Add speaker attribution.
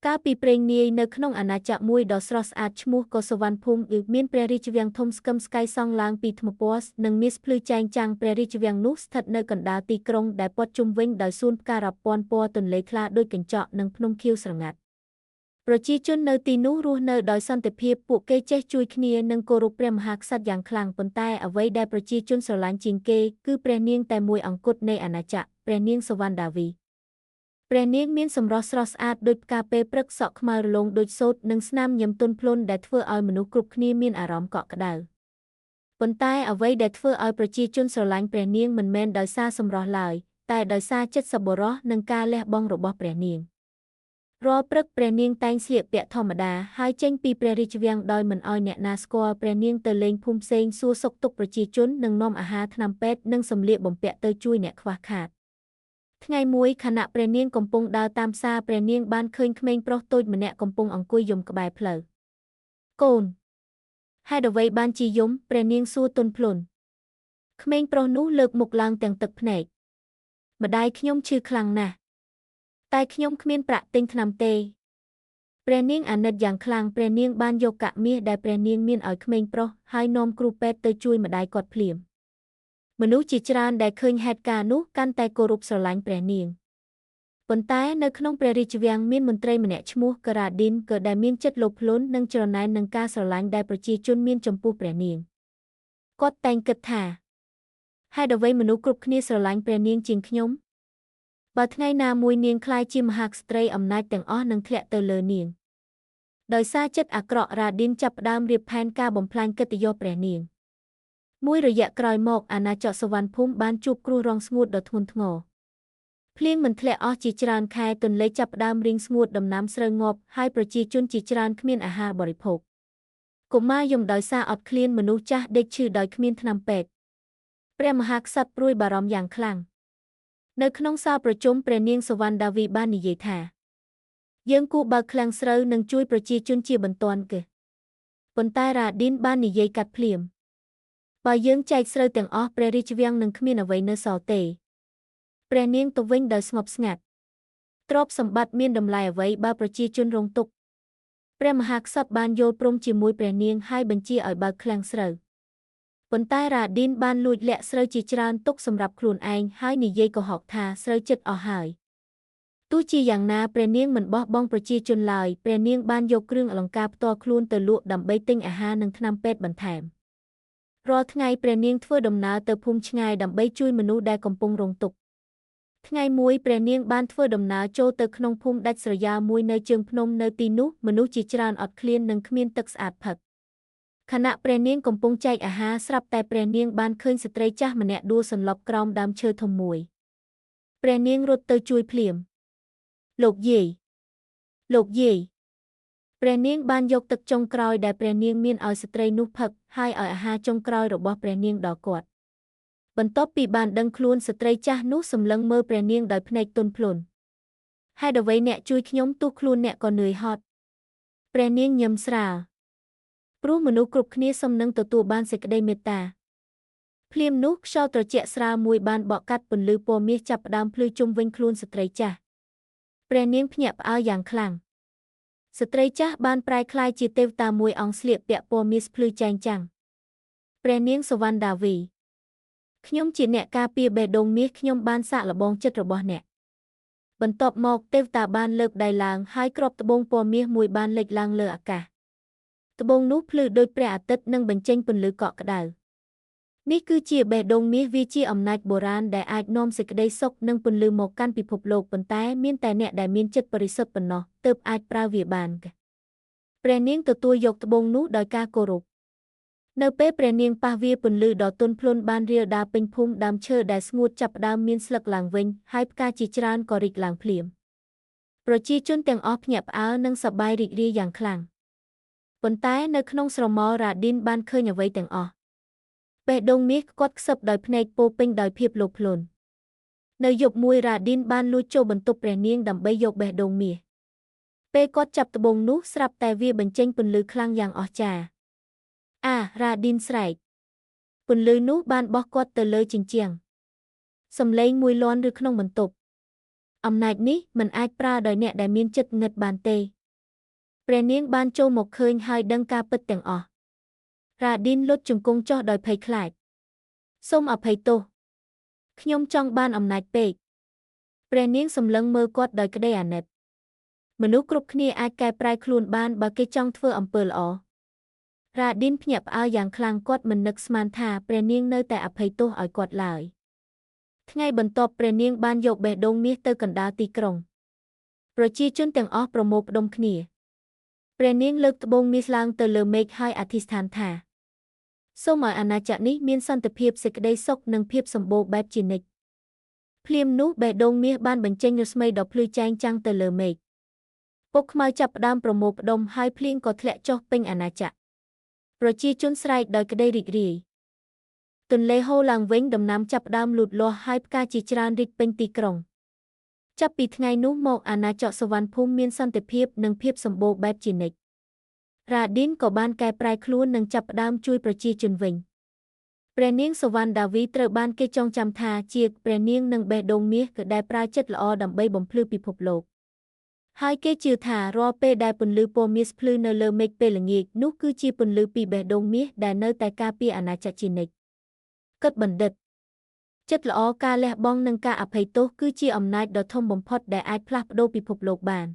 Speaker 1: កាលពីព្រេងនាយនៅក្នុងអាណាចក្រមួយដ៏ស្រស់ស្អាតឈ្មោះកុសវណ្ណភូមិមានព្រះរាជវាំងធំស្កឹមស្កៃសង់ឡើងពីថ្មពណ៌និងមាសភ្លឺចែងចាំងព្រះរាជវាំងនោះស្ថិតនៅកណ្ដាលទីក្រុងដែលព័ទ្ធជុំវិញដោយសួនផ្ការាប់ពាន់ពណ៌ទន្លេថ្លាដូចកញ្ចក់និងភ្នំខៀវស្រងាត់ប្រជាជននៅទីនោះរស់នៅដោយសន្តិភាពពួកគេចេះជួយគ្នានិងគោរពព្រះមហាក្សត្រយ៉ាងខ្លាំងប៉ុន្តែអ្វីដែលប្រជាជនស្រឡាញ់ជាងគេគឺព្រះនាងតែមួយអង្គត់នៃអាណាចក្រព្រះនាងសុវណ្ណដាវីព្រះនាងមានសម្រស់ស្រស់ស្អាតដូចផ្កាពេលព្រឹកសក់ខ្មៅរលោងដូចសូត្រនិងស្នាមញញឹមទន់ភ្លន់ដែលធ្វើឲ្យមនុស្សគ្រប់គ្នាមានអារម្មណ៍កក់ក្ដៅប៉ុន្តែអ្វីដែលធ្វើឲ្យប្រជាជនស្រឡាញ់ព្រះនាងមិនមែនដោយសារសម្រស់ឡើយតែដោយសារចិត្តសប្បុរសនិងការលះបង់របស់ព្រះនាងរាល់ព្រឹកព្រះនាងតែងស្លៀកពាក់ធម្មតាហើយចេញពីព្រះរាជវាំងដោយមិនឲ្យអ្នកណាស្គាល់ព្រះនាងទៅលេងភូមិផ្សេងសួរសុខទុក្ខប្រជាជននិងនាំអាហារថ្នាំពេទ្យនិងសម្លៀកបំពាក់ទៅជួយអ្នកខ្វះខាតថ្ងៃមួយខណៈព្រះនាងកំពុងដើរតាមផ្សារព្រះនាងបានឃើញក្មេងប្រុសតូចម្នាក់កំពុងអង្គុយយំក្បែរផ្លូវកូនហេតុអ្វីបានជាយំព្រះនាងសួរទន់ភ្លន់ក្មេងប្រុសនោះលើកមុខឡើងទាំងទឹកភ្នែកម្ដាយខ្ញុំឈឺខ្លាំងណាស់តែខ្ញុំគ្មានប្រាក់ទិញថ្នាំទេព្រះនាងអាណិតយ៉ាងខ្លាំងព្រះនាងបានយកកាក់មាសដែលព្រះនាងមានឲ្យក្មេងប្រុសហើយនាំគ្រូពេទ្យទៅជួយម្ដាយគាត់ភ្លាមមនុស្សជាច្រើនដែលឃើញហេតុការណ៍នោះកាន់តែគោរពស្រឡាញ់ព្រះនាងប៉ុន្តែនៅក្នុងព្រះរាជវាំងមានមន្ត្រីម្នាក់ឈ្មោះការ៉ាឌីនក៏ដែលមានចិត្តលោភលន់និងច្រណែននឹងការស្រឡាញ់ដែលប្រជាជនមានចំពោះព្រះនាងគាត់តែងគិតថាហេតុអ្វីមនុស្សគ្រប់គ្នាស្រឡាញ់ព្រះនាងជាងខ្ញុំបើថ្ងៃណាមួយនាងក្លាយជាមហាក្សត្រីអំណាចទាំងអស់នឹងធ្លាក់ទៅលើនាងដោយសារចិត្តអាក្រក់រ៉ាឌីនចាប់ផ្ដើមរៀបផែនការបំផ្លាញកិត្តិយសព្រះនាងមួយរយៈក្រោយមកអាណាចក្រសុវណ្ណភូមិបានជួបគ្រោះរាំងស្ងួតដ៏ធ្ងន់ធ្ងរភ្លៀងមិនធ្លាក់អស់ជាច្រើនខែទន្លេចាប់ផ្ដើមរីងស្ងួតដំណាំស្រូវងាប់ហើយប្រជាជនជាច្រើនគ្មានអាហារបរិភោគកុមារយំដោយសារអត់ឃ្លានមនុស្សចាស់ដេកឈឺដោយគ្មានថ្នាំពេទ្យព្រះមហាក្សត្រព្រួយបារម្ភយ៉ាងខ្លាំងនៅក្នុងសាលប្រជុំព្រះនាងសុវណ្ណដាវីបាននិយាយថាយើងគួរបើកឃ្លាំងស្រូវនិងជួយប្រជាជនជាបន្ទាន់គេប៉ុន្តែរ៉ាឌីនបាននិយាយកាត់ភ្លាមបើយើងចែកស្រូវទាំងអស់ព្រះរាជវាំងនឹងគ្មានអ្វីនៅសល់ទេព្រះនាងទៅវិញដោយស្ងប់ស្ងាត់ទ្រព្យសម្បត្តិមានតម្លៃអ្វីបើប្រជាជនរងទុក្ខព្រះមហាក្សត្របានយល់ព្រមជាមួយព្រះនាងហើយបញ្ជាឲ្យបើកឃ្លាំងស្រូវប៉ុន្តែរ៉ាឌីនបានលួចលាក់ស្រូវជាច្រើនទុកសម្រាប់ខ្លួនឯងហើយនិយាយកុហកថាស្រូវជិតអស់ហើយទោះជាយ៉ាងណាព្រះនាងមិនបោះបង់ប្រជាជនឡើយព្រះនាងបានយកគ្រឿងអលង្ការផ្ទាល់ខ្លួនទៅលក់ដើម្បីទិញអាហារនិងថ្នាំពេទ្យបន្ថែមរាល់ថ្ងៃព្រះនាងធ្វើដំណើរទៅភូមិឆ្ងាយដើម្បីជួយមនុស្សដែលកំពុងរងទុក្ខថ្ងៃមួយព្រះនាងបានធ្វើដំណើរចូលទៅក្នុងភូមិដាច់ស្រយាលមួយនៅជើងភ្នំនៅទីនោះមនុស្សជាច្រើនអត់ឃ្លាននិងគ្មានទឹកស្អាតផឹកខណៈព្រះនាងកំពុងចែកអាហារស្រាប់តែព្រះនាងបានឃើញស្ត្រីចាស់ម្នាក់ដួលសន្លប់ក្រោមដើមឈើធំមួយព្រះនាងរត់ទៅជួយភ្លាមលោកយាយលោកយាយព្រះនាងបានយកទឹកចុងក្រោយដែលព្រះនាងមានឲ្យស្ត្រីនោះផឹកហើយឲ្យអាហារចុងក្រោយរបស់ព្រះនាងដល់គាត់បន្ទាប់ពីបានដឹងខ្លួនស្ត្រីចាស់នោះសម្លឹងមើលព្រះនាងដោយភ្នែកទន់ភ្លន់ហេតុអ្វីអ្នកជួយខ្ញុំទោះខ្លួនអ្នកក៏នឿយហត់ព្រះនាងញឹមស្រាលព្រោះមនុស្សគ្រប់គ្នាសុំនឹងទទួលបានសេចក្តីមេត្តាភ្លាមនោះខ្យល់ត្រជាក់ស្រាលមួយបានបក់កាត់ពន្លឺពណ៌មាសចាប់ផ្ដើមភ្លឺជុំវិញខ្លួនស្ត្រីចាស់ព្រះនាងភ្ញាក់ផ្អើលយ៉ាងខ្លាំងស្ត្រីចាស់បានប្រែក្លាយជាទេវតាមួយអង្គស្លៀកពាក់ពណ៌មាសភ្លឺចែងចាំងព្រះនាងសុវណ្ណដាវីខ្ញុំជាអ្នកការពារបេះដូងមាសខ្ញុំបានសាកល្បងចិត្តរបស់អ្នកបន្ទាប់មកទេវតាបានលើកដៃឡើងហើយគ្រាប់ត្បូងពណ៌មាសមួយបានលេចឡើងលើអាកាសត្បូងនោះភ្លឺដូចព្រះអាទិត្យនិងបញ្ចេញពន្លឺកក់ក្ដៅនេះគឺជាបេះដូងមាសវាជាអំណាចបុរាណដែលអាចនាំសេចក្តីសុខនិងពន្លឺមកកាន់ពិភពលោកប៉ុន្តែមានតែអ្នកដែលមានចិត្តបរិសុទ្ធប៉ុណ្ណោះទើបអាចប្រើវាបានព្រះនាងទទួលយកត្បូងនោះដោយការគោរពនៅពេលព្រះនាងប៉ះវាពន្លឺដ៏ទន់ភ្លន់បានរាលដាលពេញភូមិដើមឈើដែលស្ងួតចាប់ផ្ដើមមានស្លឹកឡើងវិញហើយផ្កាជាច្រើនក៏រីកឡើងភ្លាមប្រជាជនទាំងអស់ភ្ញាក់ផ្អើលនិងសប្បាយរីករាយយ៉ាងខ្លាំងប៉ុន្តែនៅក្នុងស្រមោលរ៉ាឌីនបានឃើញអ្វីទាំងអស់បេះដូងមាសគាត់ខ្សឹបដោយភ្នែកពោពេញដោយភាពលោភលន់នៅយប់មួយរ៉ាឌីនបានលួចចូលបន្ទប់ព្រះនាងដើម្បីយកបេះដូងមាសពេលគាត់ចាប់ត្បូងនោះស្រាប់តែវាបញ្ចេញពន្លឺខ្លាំងយ៉ាងអស្ចារ្យរ៉ាឌីនស្រែកពន្លឺនោះបានបោះគាត់ទៅលើជញ្ជាំងសំឡេងមួយលាន់ឬក្នុងបន្ទប់ អំណាចនេះមិនអាចប្រើដោយអ្នកដែលមានចិត្តងឹតបានទេព្រះនាងបានចូលមកឃើញហើយដឹងការពិតទាំងអស់រ៉ាឌីនលុតជង្គង់ចុះដោយភ័យខ្លាចសូមអភ័យទោសខ្ញុំចង់បានអំណាចពេកព្រះនាងសម្លឹងមើលគាត់ដោយក្តីអាណិតមនុស្សគ្រប់គ្នាអាចកែប្រែខ្លួនបានបើគេចង់ធ្វើអំពើល្អរ៉ាឌីនភ្ញាក់ផ្អើលយ៉ាងខ្លាំងគាត់មិននឹកស្មានថាព្រះនាងនៅតែអភ័យទោសឲ្យគាត់ឡើយថ្ងៃបន្ទាប់ព្រះនាងបានយកបេះដូងមាសទៅកណ្ដាលទីក្រុងប្រជាជនទាំងអស់ប្រមូលផ្ដុំគ្នាព្រះនាងលើកត្បូងមាសឡើងទៅលើមេឃហើយអធិស្ឋានថាសូមឲ្យអាណាចក្រនេះមានសន្តិភាពសេចក្តីសុខនិងភាពសម្បូរបែបជានិច្ចភ្លាមនោះបេះដូងមាសបានបញ្ចេញរស្មីដ៏ភ្លឺចែងចាំងទៅលើមេឃពុកខ្មៅចាប់ផ្ដើមប្រមូលផ្ដុំហើយភ្លៀងក៏ធ្លាក់ចុះពេញអាណាចក្រប្រជាជនស្រែកដោយក្តីរីករាយទន្លេហូរឡើងវិញដំណាំចាប់ផ្ដើមលូតលាស់ហើយផ្កាជាច្រើនរីកពេញទីក្រុងចាប់ពីថ្ងៃនោះមកអាណាចក្រសុវណ្ណភូមិមានសន្តិភាពនិងភាពសម្បូរបែបជានិច្ចរ៉ាឌីនក៏បានកែប្រែខ្លួននិងចាប់ផ្ដើមជួយប្រជាជនវិញព្រះនាងសុវណ្ណដាវីត្រូវបានគេចងចាំថាជាព្រះនាងនិងបេះដូងមាសគឺដែលប្រើចិត្តល្អដើម្បីបំភ្លឺពិភពលោកហើយគេជឿថារាល់ពេលដែលពន្លឺពណ៌មាសភ្លឺនៅលើមេឃពេលល្ងាចនោះគឺជាពន្លឺពីបេះដូងមាសដែលនៅតែការពារអាណាចក្រជានិច្ចគិតបណ្ឌិតចិត្តល្អការលះបង់និងការអភ័យទោសគឺជាអំណាចដ៏ធំបំផុតដែលអាចផ្លាស់ប្ដូរពិភពលោកបាន